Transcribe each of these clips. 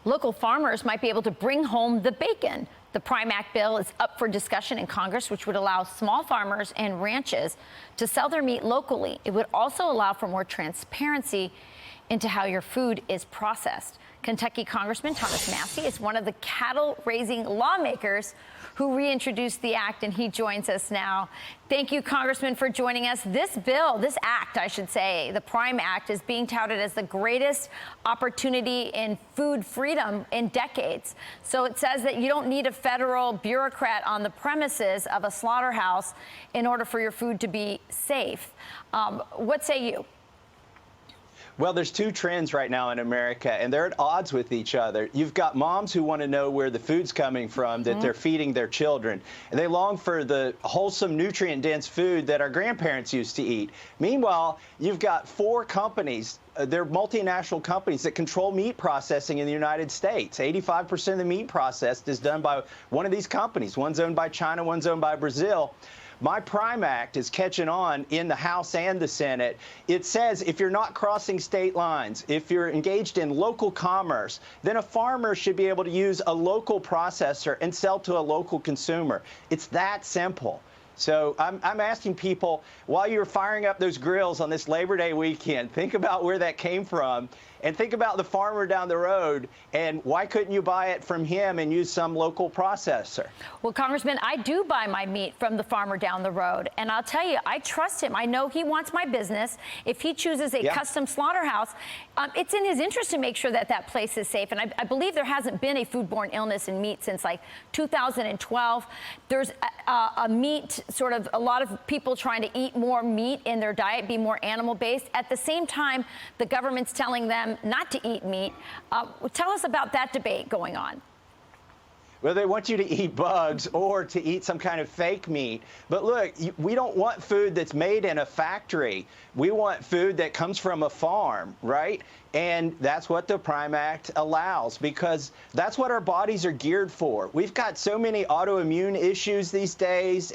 Local farmers might be able to bring home the bacon. The PRIME Act bill is up for discussion in Congress, which would allow small farmers and ranches to sell their meat locally. It would also allow for more transparency into how your food is processed. Kentucky Congressman Thomas Massie is one of the cattle-raising lawmakers who reintroduced the act, and he joins us now. Thank you, Congressman, for joining us. This bill, this act, I should say, the PRIME Act, is being touted as the greatest opportunity in food freedom in decades. So it says that you don't need a federal bureaucrat on the premises of a slaughterhouse in order for your food to be safe. What say you? Well, there's two trends right now in America, and they're at odds with each other. You've got moms who want to know where the food's coming from that they're feeding their children, and they long for the wholesome, nutrient-dense food that our grandparents used to eat. Meanwhile, you've got four companies. They're multinational companies that control meat processing in the United States. 85% of the meat processed is done by one of these companies. One's owned by China, one's owned by Brazil. My PRIME Act is catching on in the House and the Senate. It says if you're not crossing state lines, if you're engaged in local commerce, then a farmer should be able to use a local processor and sell to a local consumer. It's that simple. So I'm asking people, while you're firing up those grills on this Labor Day weekend, think about where that came from and think about the farmer down the road, and why couldn't you buy it from him and use some local processor? Well, Congressman, I do buy my meat from the farmer down the road, and I'll tell you, I trust him. I know he wants my business. If he chooses a custom slaughterhouse, it's in his interest to make sure that that place is safe. And I believe there hasn't been a foodborne illness in meat since like 2012. There's a meat, sort of a lot of people trying to eat more meat in their diet, be more animal-based. At the same time, the government's telling them not to eat meat. Tell us about that debate going on. Well, they want you to eat bugs or to eat some kind of fake meat. But look, we don't want food that's made in a factory. We want food that comes from a farm, right? And that's what the PRIME Act allows, because that's what our bodies are geared for. We've got so many autoimmune issues these days,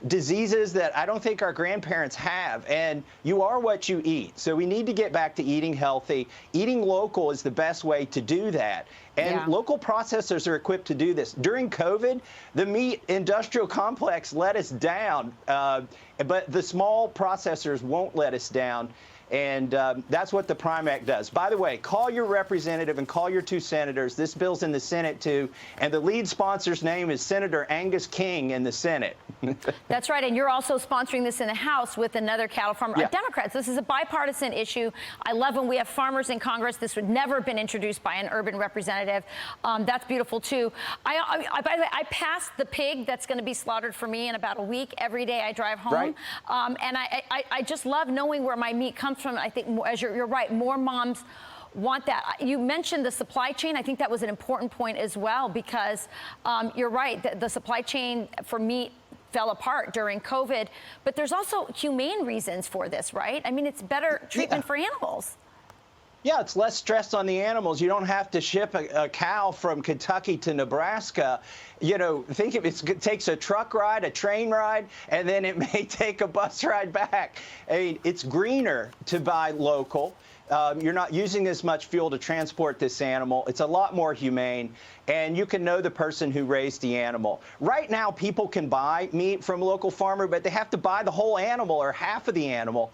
diseases that I don't think our grandparents have. And you are what you eat. So we need to get back to eating healthy. Eating local is the best way to do that. And local processors are equipped to do this. During COVID, the meat industrial complex let us down, but the small processors won't let us down. And that's what the PRIME Act does. By the way, call your representative and call your two senators. This bill's in the Senate, too. And the lead sponsor's name is Senator Angus King in the Senate. That's right. And you're also sponsoring this in the House with another cattle farmer. Democrats, this is a bipartisan issue. I love when we have farmers in Congress. This would never have been introduced by an urban representative. That's beautiful, too. By the way, I passed the pig that's going to be slaughtered for me in about a week every day I drive home. Right. And I just love knowing where my meat comes from. I think, as you're right, more moms want that. You mentioned the supply chain. I think that was an important point as well, because you're right, the supply chain for meat fell apart during COVID, but there's also humane reasons for this, right? I mean, it's better treatment for animals. Yeah, it's less stress on the animals. You don't have to ship a cow from Kentucky to Nebraska. You know, think of it, it takes a truck ride, a train ride, and then it may take a bus ride back. I mean, it's greener to buy local. You're not using as much fuel to transport this animal. It's a lot more humane, and you can know the person who raised the animal. Right now, people can buy meat from a local farmer, but they have to buy the whole animal or half of the animal.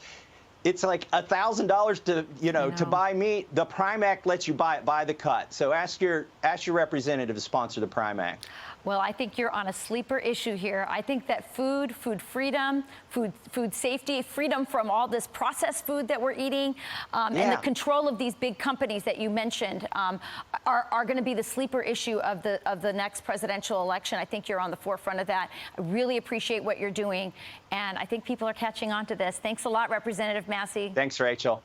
It's like $1,000 to, to buy meat. The PRIME Act lets you buy it by the cut. So ask your representative to sponsor the PRIME Act. Well, I think you're on a sleeper issue here. I think that food freedom, food safety, freedom from all this processed food that we're eating, and the control of these big companies that you mentioned are going to be the sleeper issue of the next presidential election. I think you're on the forefront of that. I really appreciate what you're doing, and I think people are catching on to this. Thanks a lot, Representative Massie. Thanks, Rachel.